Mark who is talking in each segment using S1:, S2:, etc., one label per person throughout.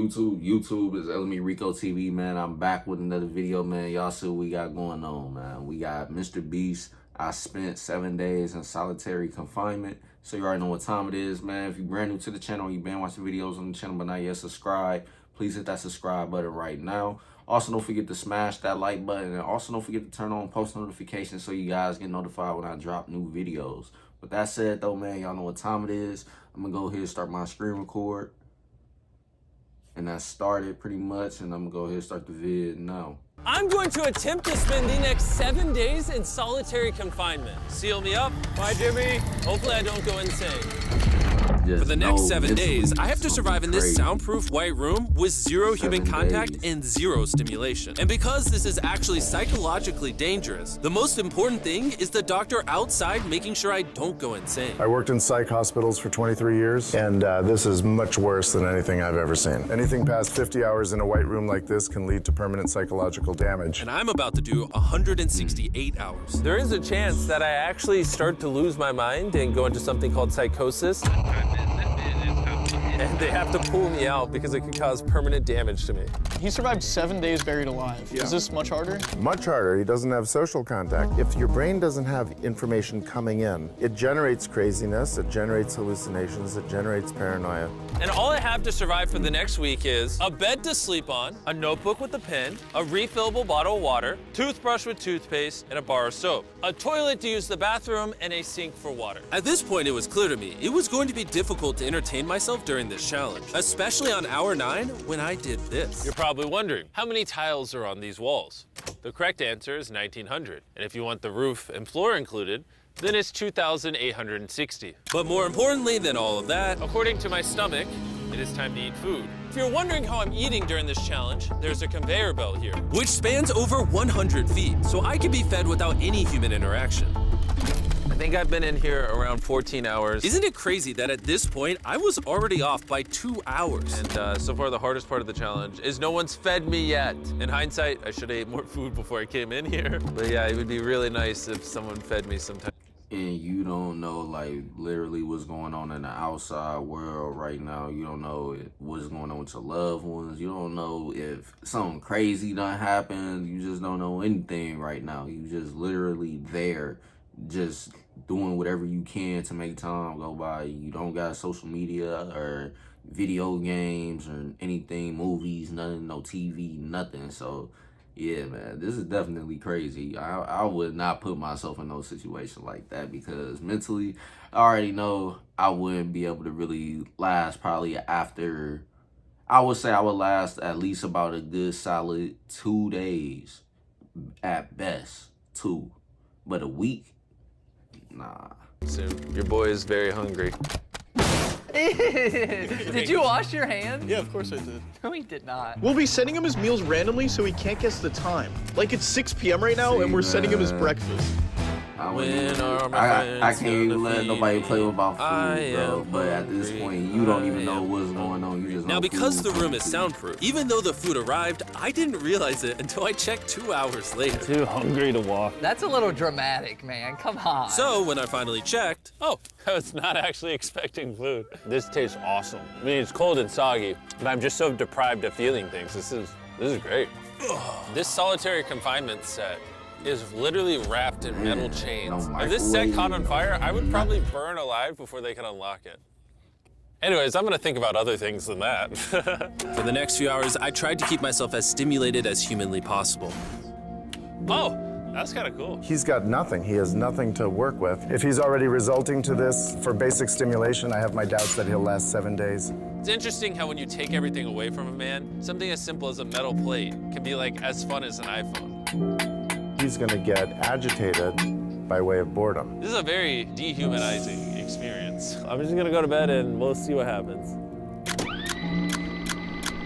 S1: YouTube is LMERicoTv, man. I'm back with another video, man. Y'all see what we got going on, man. We got MrBeast. I spent 7 days in solitary confinement. So you already know what time it is, man. If you're brand new to the channel, you've been watching videos on the channel but not yet subscribed, please hit that subscribe button right now. Also, don't forget to smash that like button. And also, don't forget to turn on post notifications so you guys get notified when I drop new videos. With that said, though, man, y'all know what time it is. I'm going to go ahead and start my screen record. And that started pretty much, and I'm gonna go ahead and start the vid now.
S2: I'm going to attempt to spend the next 7 days in solitary confinement. Seal me up. Bye, Jimmy. Hopefully I don't go insane. For the next 7 days, I have to survive in this soundproof white room with zero human contact and zero stimulation. And because this is actually psychologically dangerous, the most important thing is the doctor outside making sure I don't go insane.
S3: I worked in psych hospitals for 23 years, and this is much worse than anything I've ever seen. Anything past 50 hours in a white room like this can lead to permanent psychological damage.
S2: And I'm about to do 168 hours. There is a chance that I actually start to lose my mind and go into something called psychosis. And they have to pull me out because it could cause permanent damage to me.
S4: He survived 7 days buried alive.
S3: Yeah.
S4: Is this much harder?
S3: Much harder. He doesn't have social contact. If your brain doesn't have information coming in, it generates craziness, it generates hallucinations, it generates paranoia.
S2: And all I have to survive for the next week is a bed to sleep on, a notebook with a pen, a refillable bottle of water, toothbrush with toothpaste, and a bar of soap, a toilet to use the bathroom, and a sink for water. At this point, it was clear to me it was going to be difficult to entertain myself during this challenge, especially on hour 9 when I did this. You're probably wondering, how many tiles are on these walls? The correct answer is 1,900. And if you want the roof and floor included, then it's 2,860. But more importantly than all of that, according to my stomach, it is time to eat food. If you're wondering how I'm eating during this challenge, there's a conveyor belt here, which spans over 100 feet, so I can be fed without any human interaction. I think I've been in here around 14 hours. Isn't it crazy that at this point, I was already off by 2 hours? And so far, the hardest part of the challenge is no one's fed me yet. In hindsight, I should have ate more food before I came in here. But yeah, it would be really nice if someone fed me sometime.
S1: And you don't know, like, literally what's going on in the outside world right now. You don't know what's going on with your loved ones. You don't know if something crazy done happened. You just don't know anything right now. You just literally there, just doing whatever you can to make time go by. You don't got social media or video games or anything, movies, nothing, no TV, nothing. So yeah, man, this is definitely crazy. I would not put myself in no situation like that because mentally, I already know I wouldn't be able to really last probably after, I would say I would last at least about a good solid 2 days at best, 2. But a week, nah.
S2: Soon. Your boy is very hungry.
S5: Did you wash your hands?
S4: Yeah, of course I did.
S5: No, he did not.
S4: We'll be sending him his meals randomly so he can't guess the time. Like it's 6 p.m. right now and we're sending him his breakfast.
S1: I can't even let nobody play with my food, bro. But at this point, you don't even know what's going on. You just
S2: now,
S1: know
S2: because
S1: food.
S2: the room is soundproof, even though the food arrived, I didn't realize it until I checked 2 hours later.
S6: Too hungry to walk.
S5: That's a little dramatic, man. Come on.
S2: So when I finally checked, oh, I was not actually expecting food.
S6: This tastes awesome. I mean, it's cold and soggy, but I'm just so deprived of feeling things. This is great.
S2: This solitary confinement set is literally wrapped in metal chains.
S1: No
S2: If this set caught on fire, I would probably burn alive before they could unlock it. Anyways, I'm gonna think about other things than that. For the next few hours, I tried to keep myself as stimulated as humanly possible. Oh, that's kind of cool.
S3: He's got nothing. He has nothing to work with. If he's already resulting to this for basic stimulation, I have my doubts that he'll last 7 days.
S2: It's interesting how when you take everything away from a man, something as simple as a metal plate can be like as fun as an iPhone.
S3: He's gonna get agitated by way of boredom.
S2: This is a very dehumanizing experience.
S6: I'm just gonna go to bed and we'll see what happens.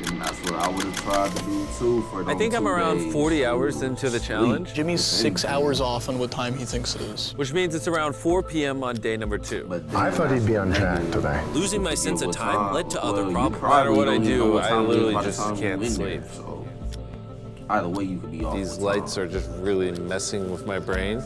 S1: And that's what I would have tried to do too for those
S2: I think I'm
S1: 2
S2: around
S1: days.
S2: 40 hours into the challenge,
S4: Jimmy's 6 hours off on what time he thinks it is.
S2: which means it's around 4 p.m. on day number 2.
S1: But then
S3: I thought he'd be on track today.
S2: Losing my sense of time led to other
S1: you
S2: problems.
S1: probably
S2: No matter what
S1: don't
S2: I
S1: even know
S2: do,
S1: what
S2: I
S1: time it is
S2: literally
S1: by the
S2: just
S1: time you
S2: can't
S1: in
S2: sleep.
S1: there, so either way, you could be off.
S2: These
S1: with
S2: lights
S1: time.
S2: are just really messing with my brain.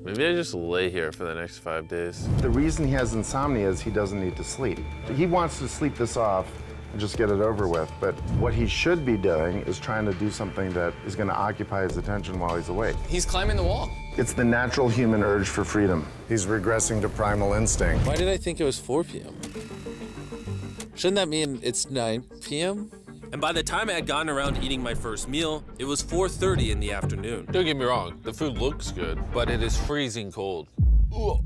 S6: Maybe I just lay here for the next 5 days.
S3: The reason he has insomnia is he doesn't need to sleep. He wants to sleep this off and just get it over with, but what he should be doing is trying to do something that is going to occupy his attention while he's awake.
S5: He's climbing the wall.
S3: It's the natural human urge for freedom. He's regressing to primal instinct.
S7: Why did I think it was 4 p.m.? Shouldn't that mean it's 9 p.m.?
S2: And by the time I had gotten around eating my first meal, it was 4:30 in the afternoon.
S6: Don't get me wrong, the food looks good, but it is freezing cold. Ugh.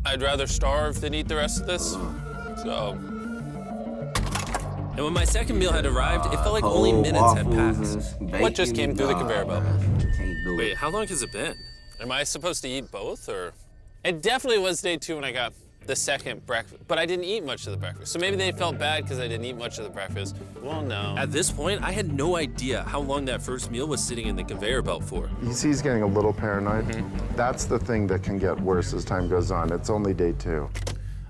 S6: I'd rather starve than eat the rest of this, so.
S2: And when my second meal had arrived, it felt like only minutes had passed.
S6: What just came through the conveyor belt?
S2: Wait, how long has it been?
S6: Am I supposed to eat both, or? It definitely was day 2 when I got the second breakfast, but I didn't eat much of the breakfast. So maybe they felt bad because I didn't eat much of the breakfast. Well, no.
S2: At this point, I had no idea how long that first meal was sitting in the conveyor belt for.
S3: You see he's getting a little paranoid. That's the thing that can get worse as time goes on. It's only day 2.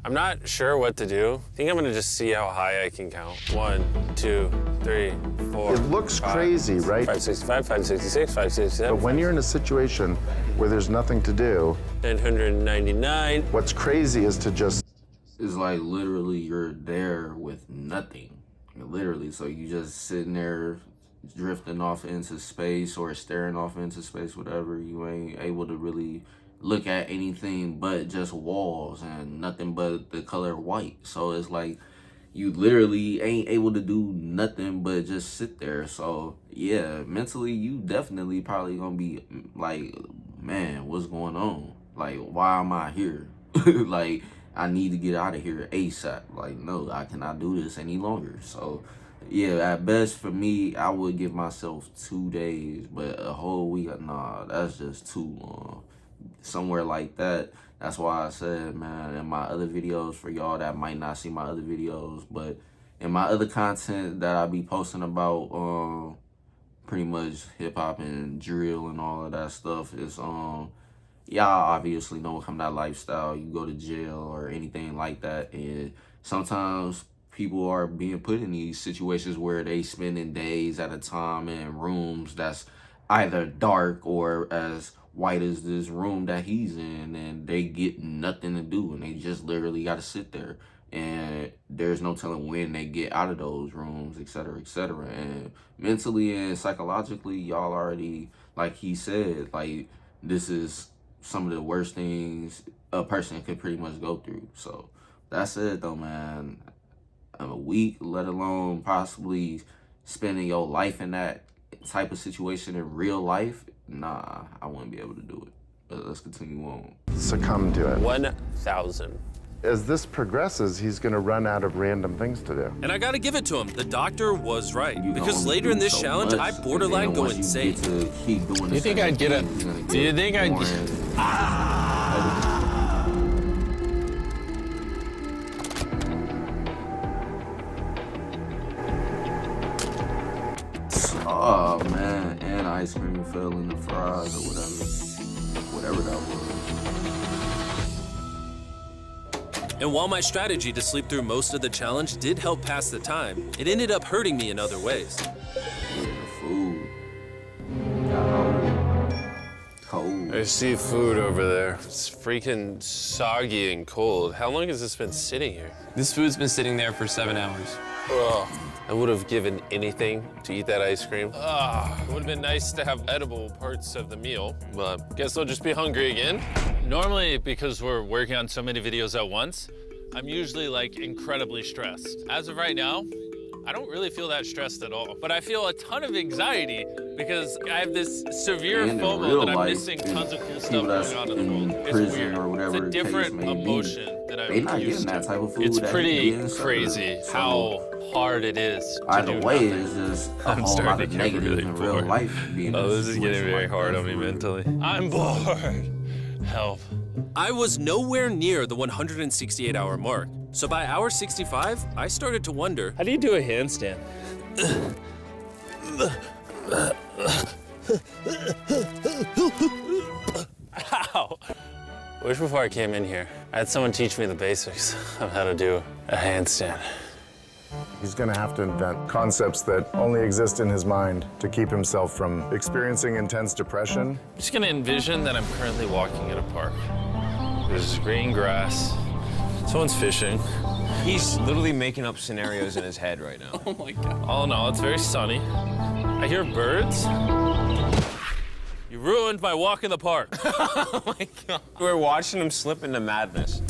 S6: I'm not sure what to do. I think I'm gonna just see how high I can count. 1, 2, 3, 4.
S3: It looks crazy, right?
S6: 565, 566, 567.
S3: But when you're in a situation where there's nothing to do,
S6: 999.
S3: what's crazy is to just
S1: It's like literally you're there with nothing. Literally, so you just sitting there drifting off into space or staring off into space, whatever. You ain't able to really look at anything but just walls and nothing but the color white. So it's like you literally ain't able to do nothing but just sit there. So yeah, mentally you definitely probably gonna be like, man, what's going on? Like, why am I here? Like, I need to get out of here ASAP. Like, no, I cannot do this any longer. So yeah, at best for me, I would give myself 2 days, but a whole week, nah, that's just too long. Somewhere like that. That's why I said, man, in my other videos, for y'all that might not see my other videos, but in my other content that I be posting about pretty much hip-hop and drill and all of that stuff is y'all obviously know from that lifestyle, you go to jail or anything like that, and sometimes people are being put in these situations where they spending days at a time in rooms that's either dark or as white as this room that he's in, and they get nothing to do, and they just literally got to sit there, and there's no telling when they get out of those rooms, etc., etc. And mentally and psychologically, y'all already, like he said, like, this is some of the worst things a person could pretty much go through. So that's it though, man. A week, let alone possibly spending your life in that type of situation in real life, nah, I wouldn't be able to do it. But let's continue on.
S3: succumb to it.
S6: 1,000.
S3: As this progresses, he's going to run out of random things to do.
S2: And I gotta give it to him, the doctor was right.
S1: You can
S2: Because
S1: only
S2: later in
S1: do
S2: this
S1: so
S2: challenge,
S1: much,
S2: I
S1: and
S2: borderline
S1: then
S2: go
S1: once you
S2: insane.
S1: get to keep doing
S6: Do you think I'd get a? Do you think I'd?
S1: Oh man, and ice cream fell in the fries or whatever that was.
S2: And while my strategy to sleep through most of the challenge did help pass the time, it ended up hurting me in other ways.
S1: Yeah, the food. Cold.
S6: I see food over there. It's freaking soggy and cold. How long has this been sitting here?
S8: This food's been sitting there for 7 hours.
S6: Ugh. I would have given anything to eat that ice cream. It would have been nice to have edible parts of the meal, but guess I'll just be hungry again.
S2: Normally, because we're working on so many videos at once, I'm usually like incredibly stressed. As of right now, I don't really feel that stressed at all, but I feel a ton of anxiety because I have this severe
S1: And in
S2: FOMO
S1: real
S2: that I'm
S1: life,
S2: missing tons of cool
S1: people
S2: stuff
S1: that's
S2: going on in the
S1: in
S2: world. It's
S1: prison
S2: weird.
S1: or whatever
S2: It's
S1: the
S2: a
S1: case
S2: different
S1: may be,
S2: emotion that
S1: they
S2: I'm
S1: not
S2: used
S1: getting that
S2: to.
S1: type of food.
S2: It's
S1: that
S2: pretty
S1: he getting served.
S2: crazy
S1: So
S2: how hard it is to
S1: either
S2: do
S1: way,
S2: nothing.
S1: it's just a
S2: I'm
S1: whole lot
S2: starting
S1: of
S2: to get
S1: negative
S2: really
S1: in real
S2: bored.
S1: life. Being in a
S2: Oh, this is getting
S1: situation
S2: very
S1: like
S2: hard
S1: that
S2: on me
S1: for real.
S2: mentally. I'm bored. Help. I was nowhere near the 168-hour mark. So by hour 65, I started to wonder,
S6: How do you do a handstand? Ow. I wish before I came in here, I had someone teach me the basics of how to do a handstand.
S3: He's going to have to invent concepts that only exist in his mind to keep himself from experiencing intense depression.
S2: I'm just gonna envision that I'm currently walking in a park. There's green grass. Someone's fishing.
S8: He's literally making up scenarios in his head right now.
S2: Oh my God. All in all, it's very sunny. I hear birds. You ruined my walk in the park.
S8: Oh my God. We're watching him slip into madness.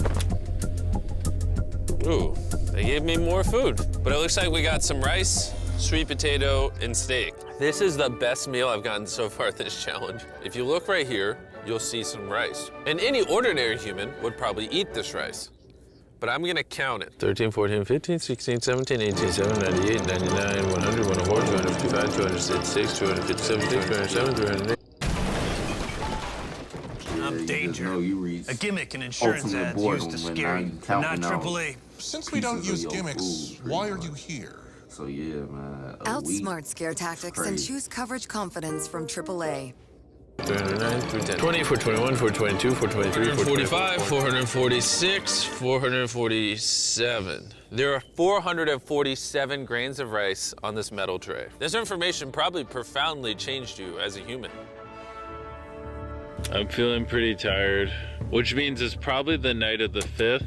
S2: Ooh, they gave me more food. But it looks like we got some rice, sweet potato, and steak. This is the best meal I've gotten so far this challenge. If you look right here, you'll see some rice. And any ordinary human would probably eat this rice. But I'm gonna count it. 13, 14, 15, 16, 17, 18, 7, 98, 99, 100, 104, 255, 266, 257, 207, 208.
S1: I'm danger.
S9: A gimmick in insurance ads used to scare you, but not AAA.
S10: Since we don't use gimmicks, why are you here?
S1: So yeah, man.
S11: Outsmart scare tactics and choose coverage confidence from AAA.
S2: 309, 310. 20, 421, 422, 423, 445, 446, 447. There are 447 grains of rice on this metal tray. This information probably profoundly changed you as a human. I'm feeling pretty tired, which means it's probably the night of the 5th.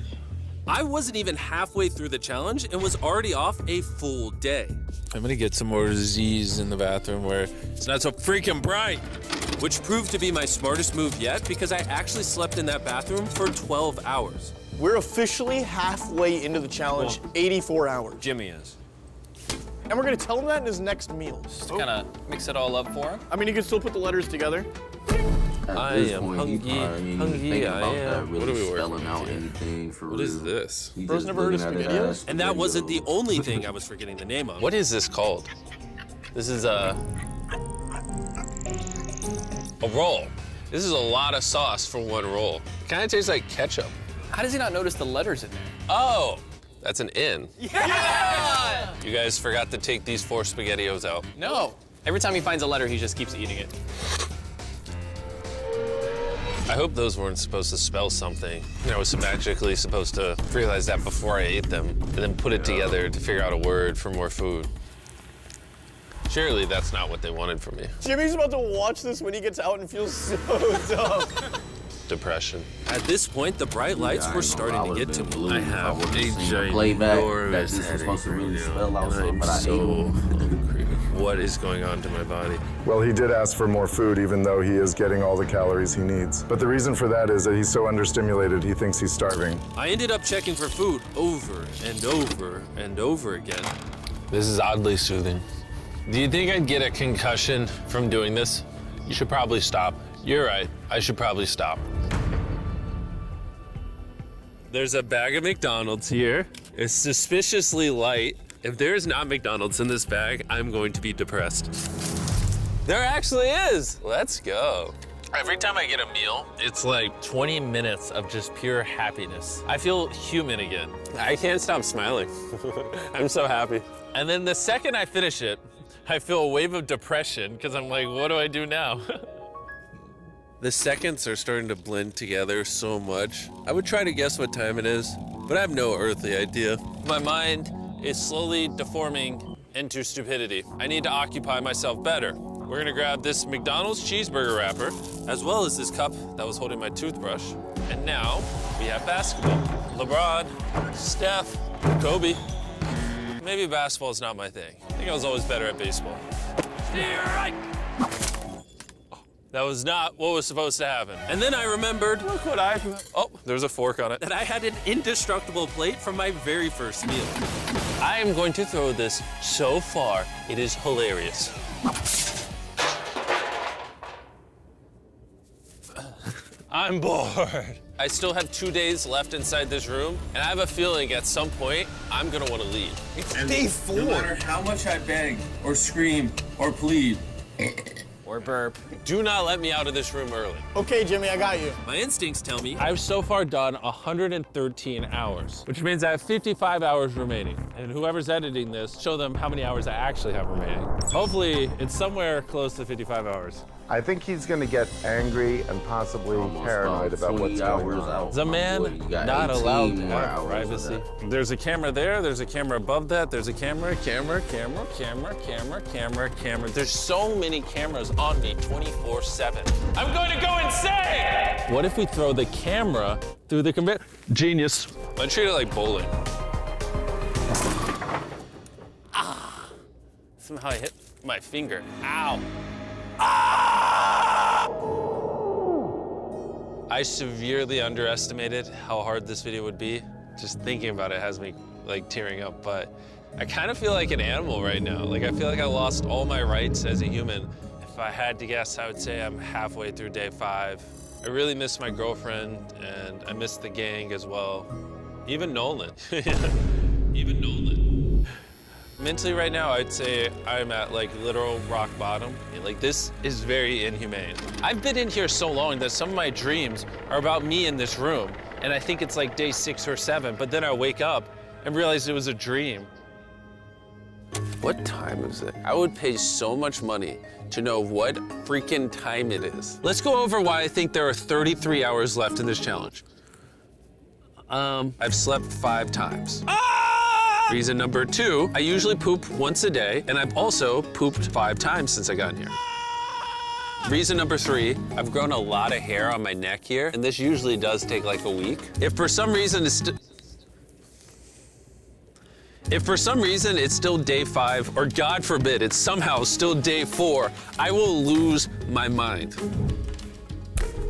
S2: I wasn't even halfway through the challenge and was already off a full day. I'm gonna get some more Z's in the bathroom where it's not so freaking bright. Which proved to be my smartest move yet because I actually slept in that bathroom for 12 hours.
S4: We're officially halfway into the challenge, 84 hours.
S8: Jimmy is.
S4: And we're gonna tell him that in his next meal.
S5: Just to kind of mix it all up for him.
S4: I mean, he can still put the letters together.
S1: At this point, he probably ain't even thinking about that,
S2: What are
S1: really
S2: we
S1: spelling
S2: working
S1: out
S2: with here?
S1: anything for real.
S2: What is this?
S1: He
S4: Bro's
S1: just
S4: never heard of
S1: looking at it as
S4: SpaghettiOs?
S2: And that wasn't the
S1: SpaghettiOs.
S2: only thing I was forgetting the name of. What is this called? This is a roll. This is a lot of sauce for one roll. It kind of tastes like ketchup.
S5: How does he not notice the letters in there?
S2: Oh, that's an N. Yeah! You guys forgot to take these 4 SpaghettiOs out.
S5: No. Every time he finds a letter, he just keeps eating it.
S2: I hope those weren't supposed to spell something. I was magically supposed to realize that before I ate them and then put it together to figure out a word for more food. Surely that's not what they wanted from me.
S4: Jimmy's about to watch this when he gets out and feels so dumb.
S2: Depression. At this point, the bright lights were starting to get to me. I have a
S1: playback that
S2: ginormous
S1: this is supposed to
S2: headache
S1: really
S2: right
S1: spell
S2: now,
S1: out
S2: and
S1: something,
S2: I'm
S1: but I
S2: so
S1: ate
S2: hungry. What is going on to my body?
S3: Well, he did ask for more food, even though he is getting all the calories he needs. But the reason for that is that he's so understimulated, he thinks he's starving.
S2: I ended up checking for food over and over and over again. This is oddly soothing. Do you think I'd get a concussion from doing this? You should probably stop. You're right, I should probably stop. There's a bag of McDonald's here. It's suspiciously light. If there's not McDonald's in this bag, I'm going to be depressed. There actually is. Let's go. Every time I get a meal, it's like 20 minutes of just pure happiness. I feel human again. I can't stop smiling. I'm so happy. And then the second I finish it, I feel a wave of depression because I'm like, what do I do now? The seconds are starting to blend together so much. I would try to guess what time it is, but I have no earthly idea. My mind is slowly deforming into stupidity. I need to occupy myself better. We're gonna grab this McDonald's cheeseburger wrapper, as well as this cup that was holding my toothbrush. And now we have basketball. LeBron, Steph, Kobe. Maybe basketball's not my thing. I think I was always better at baseball. That was not what was supposed to happen. And then I remembered, look what there's a fork on it, that I had an indestructible plate from my very first meal. I am going to throw this so far, it is hilarious. I'm bored. I still have 2 days left inside this room, and I have a feeling at some point, I'm gonna wanna leave.
S8: It's day 4. No matter how much I beg or scream or plead,
S5: Or burp.
S2: Do not let me out of this room early.
S4: Okay, Jimmy, I got you.
S2: My instincts tell me I've so far done 113 hours, which means I have 55 hours remaining. And whoever's editing this, show them how many hours I actually have remaining. Hopefully, it's somewhere close to 55 hours.
S3: I think he's going to get angry and possibly paranoid about what's going on.
S2: Is a man not allowed to have privacy? There's a camera there, there's a camera above that, there's a camera. There's so many cameras on me 24/7. I'm going to go insane! What if we throw the camera through the conveyor? Genius. I treat it like bowling. Ah! Somehow I hit my finger. Ow. Ah! I severely underestimated how hard this video would be. Just thinking about it has me like tearing up, but I kind of feel like an animal right now. Like I feel like I lost all my rights as a human. If I had to guess, I would say I'm halfway through day 5. I really miss my girlfriend and I miss the gang as well. Even Nolan. Even Nolan. Mentally right now, I'd say I'm at like literal rock bottom. Like this is very inhumane. I've been in here so long that some of my dreams are about me in this room. And I think it's like day 6 or 7, but then I wake up and realize it was a dream. What time is it? I would pay so much money to know what freaking time it is. Let's go over why I think there are 33 hours left in this challenge. I've slept 5 times. Reason number 2, I usually poop once a day, and I've also pooped 5 times since I got in here. Reason number 3, I've grown a lot of hair on my neck here, and this usually does take like a week. If for some reason it's still day 5, or God forbid, it's somehow still day 4, I will lose my mind.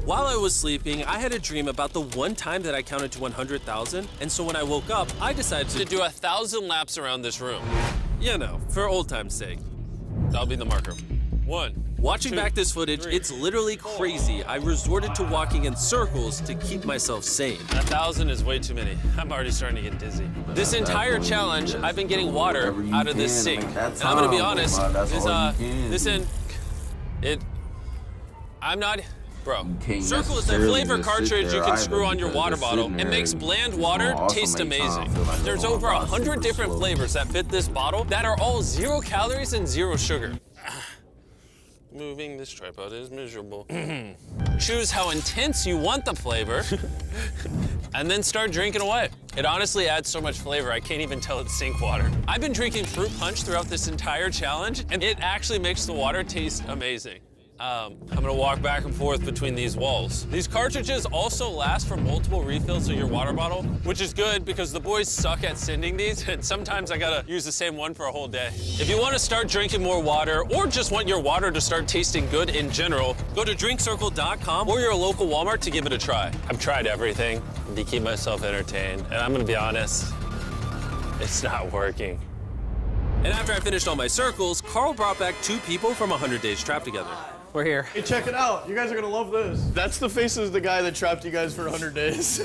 S2: While I was sleeping, I had a dream about the one time that I counted to 100,000, and so when I woke up, I decided to do 1,000 laps around this room. You know, for old time's sake. That'll be the marker. 1. Watching back this footage, it's literally crazy. I resorted to walking in circles to keep myself sane. 1,000 is way too many. I'm already starting to get dizzy. This entire challenge, I've been getting water out of this sink. And I'm gonna be honest, Bro, Circle is a flavor cartridge you can screw on your water bottle. It makes bland water taste amazing. There's over 100 different flavors that fit this bottle that are all 0 calories and 0 sugar. Moving this tripod is miserable. Choose how intense you want the flavor, and then start drinking away. It honestly adds so much flavor, I can't even tell it's sink water. I've been drinking fruit punch throughout this entire challenge, and it actually makes the water taste amazing. I'm gonna walk back and forth between these walls. These cartridges also last for multiple refills of your water bottle, which is good because the boys suck at sending these, and sometimes I gotta use the same one for a whole day. If you wanna start drinking more water, or just want your water to start tasting good in general, go to drinkcircle.com or your local Walmart to give it a try. I've tried everything to keep myself entertained, and I'm gonna be honest, it's not working. And after I finished all my circles, Carl brought back 2 people from 100 Days Trapped Together.
S5: We're here.
S4: Hey, check it out. You guys are gonna love this. That's the face of the guy that trapped you guys for 100 days.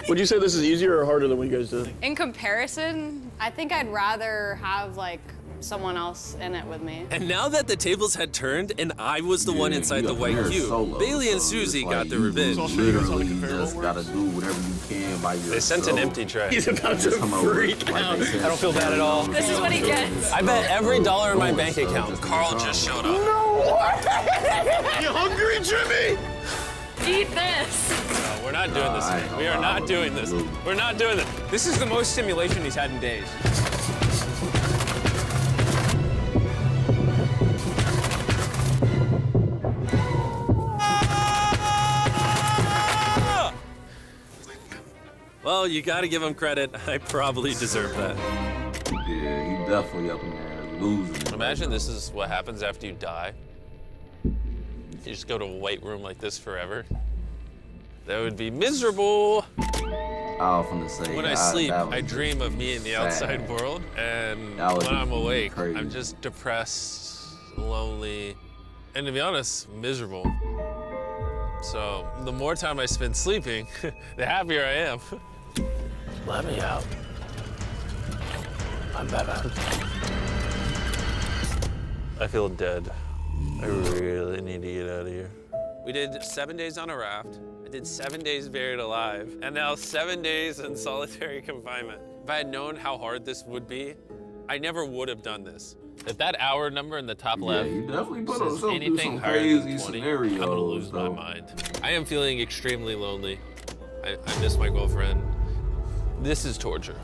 S4: Would you say this is easier or harder than what you guys did?
S12: In comparison, I think I'd rather have like someone else in it with me.
S2: And now that the tables had turned and I was the one inside the white cube, Bailey and Susie got their revenge.
S1: Literally, you just gotta do whatever you can by yourself.
S2: They sent an empty tray.
S4: He's about to freak out.
S5: I don't feel bad at all.
S12: This is what he gets.
S2: I bet every dollar in my bank account, Carl just showed up.
S4: No way! You hungry, Jimmy?
S12: Eat this.
S2: No, we're not doing this. We are not doing this. We're not doing this.
S5: This is the most stimulation he's had in days.
S2: Well, you gotta give him credit. I probably deserve that.
S1: Yeah, he definitely up in there losing.
S2: Imagine this is what happens after you die. You just go to a white room like this forever. That would be miserable.
S1: I was gonna say,
S2: when I sleep, I dream of me in the outside world, and when I'm awake, I'm just depressed, lonely, and to be honest, miserable. So the more time I spend sleeping, the happier I am. Let me out. I'm better. I feel dead. I really need to get out of here. We did 7 days on a raft. I did 7 days buried alive, and now 7 days in solitary confinement. If I had known how hard this would be, I never would have done this.
S6: If that hour number in the top
S1: Yeah,
S6: left
S1: you definitely put
S6: says
S1: us through
S6: anything
S1: some
S6: higher than
S1: crazy
S6: 20,
S1: scenarios.
S6: I'm gonna lose my mind. I am feeling extremely lonely. I miss my girlfriend. This is torture.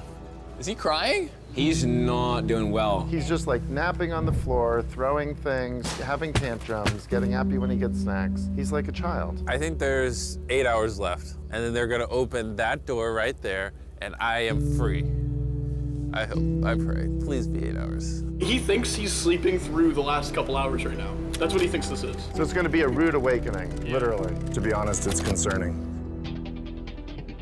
S5: Is he crying? He's not doing well.
S3: He's just like napping on the floor, throwing things, having tantrums, getting happy when he gets snacks. He's like a child.
S6: I think there's 8 hours left, and then they're gonna open that door right there, and I am free. I hope, I pray. Please be 8 hours.
S4: He thinks he's sleeping through the last couple hours right now. That's what he thinks this is.
S3: So it's going to be a rude awakening, literally. To be honest, it's concerning.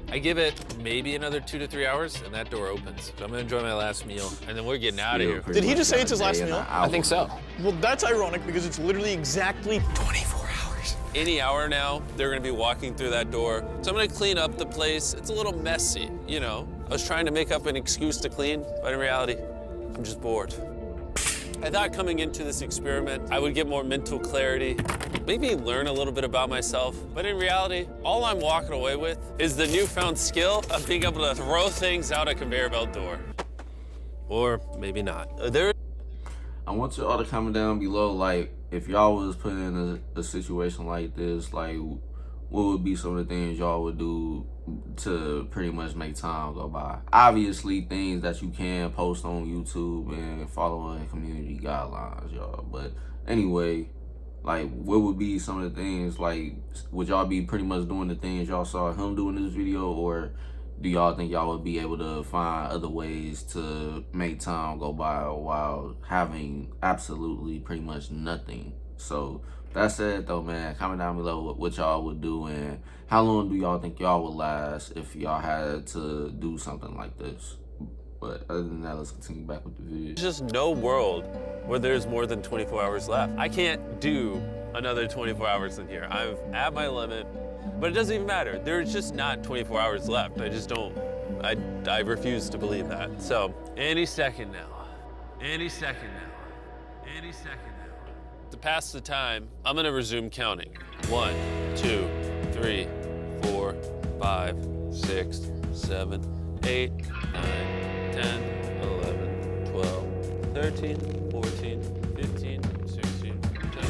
S6: I give it maybe another 2 to 3 hours, and that door opens. So I'm gonna enjoy my last meal, and then we're getting out of here.
S4: Did he just say it's his last meal?
S5: I think so.
S4: Well, that's ironic because it's literally exactly 24 hours.
S6: Any hour now, they're gonna be walking through that door. So I'm gonna clean up the place. It's a little messy, you know. I was trying to make up an excuse to clean, but in reality, I'm just bored. I thought coming into this experiment, I would get more mental clarity, maybe learn a little bit about myself. But in reality, all I'm walking away with is the newfound skill of being able to throw things out a conveyor belt door. Or maybe not.
S1: I want y'all to comment down below, like, if y'all was put in a situation like this, like, what would be some of the things y'all would do to pretty much make time go by? Obviously, things that you can post on YouTube and following community guidelines, y'all. But anyway, like, what would be some of the things, like, would y'all be pretty much doing the things y'all saw him do in this video, or do y'all think y'all would be able to find other ways to make time go by while having absolutely pretty much nothing? So that said though, man, comment down below what y'all would do and how long do y'all think y'all would last if y'all had to do something like this. But other than that, let's continue back with the video.
S6: There's just no world where there's more than 24 hours left. I can't do another 24 hours in here. I'm at my limit, but it doesn't even matter. There's just not 24 hours left. I just don't, I refuse to believe that. So any second now, any second now, any second now. To pass the time, I'm gonna resume counting. 1, 2, 3, 4, 5, 6, 7, 8, 9, 10, 11, 12, 13, 14, 15, 16, 17, 18,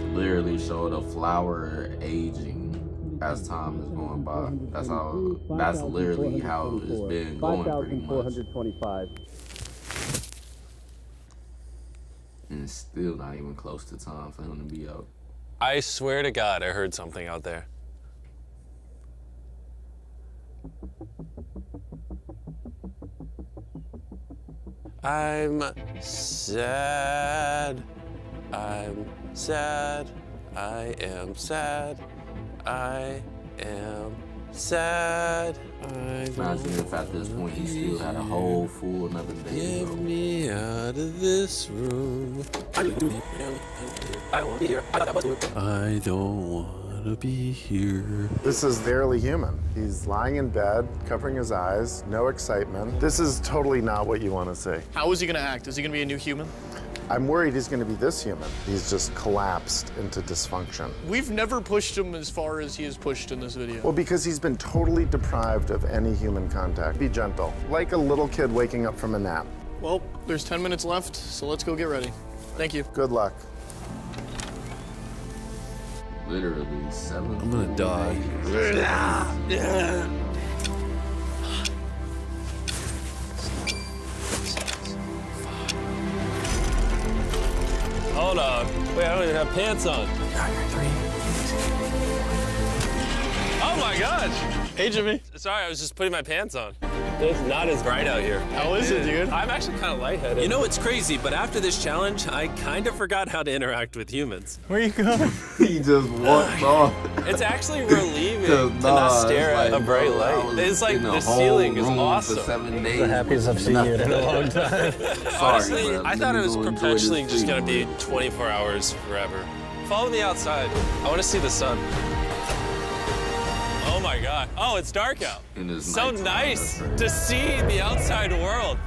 S6: 19.
S1: Literally showed a flower aging as time is going by. That's literally how it's been going pretty much. And it's still not even close to time for him to be out.
S6: I swear to God, I heard something out there. I'm sad. I'm sad. I am sad. I am sad.
S1: Imagine if at this point he still had a whole full another day.
S6: Get me out of this room. I don't want to be here. I don't want to be here.
S3: This is barely human. He's lying in bed, covering his eyes, no excitement. This is totally not what you want to see.
S4: How is he gonna act? Is he gonna be a new human?
S3: I'm worried he's going to be this human. He's just collapsed into dysfunction.
S4: We've never pushed him as far as he is pushed in this video.
S3: Well, because he's been totally deprived of any human contact. Be gentle, like a little kid waking up from a nap.
S4: Well, there's 10 minutes left, so let's go get ready. Thank you.
S3: Good luck.
S1: Literally 7.
S7: I'm gonna die.
S6: Hold on. Wait, I don't even have pants on. Oh my gosh.
S4: Hey, Jimmy.
S6: Sorry, I was just putting my pants on. It's not as bright out here.
S4: How is it, dude?
S6: I'm actually kind of lightheaded.
S5: You know what's crazy, but after this challenge, I kind of forgot how to interact with humans.
S4: Where you going?
S1: He just walked off.
S6: It's actually relieving to not stare at a bright light. It's like the ceiling is awesome.
S1: For 7 days.
S9: The happiest I've seen you in a long time.
S6: Honestly,
S1: bro.
S6: I thought it was
S1: Let me go enjoy
S6: perpetually
S1: this
S6: just gonna be
S1: video.
S6: 24 hours forever. Follow me outside. I want to see the sun. Oh my God. Oh, it's dark out.
S1: And it's
S6: So
S1: nighttime,
S6: nice
S1: that's right.
S6: to see the outside world.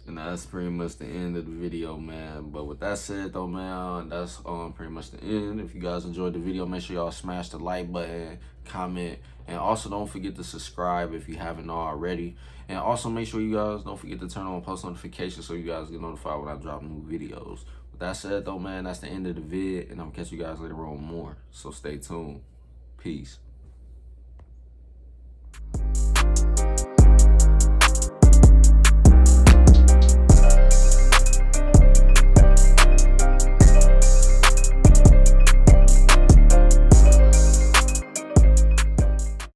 S1: And that's pretty much the end of the video, man. But with that said, though, man, that's pretty much the end. If you guys enjoyed the video, make sure y'all smash the like button, comment, and also don't forget to subscribe if you haven't already. And also make sure you guys don't forget to turn on post notifications so you guys get notified when I drop new videos. With that said, though, man, that's the end of the vid, and I'm gonna catch you guys later on more. So stay tuned. Peace.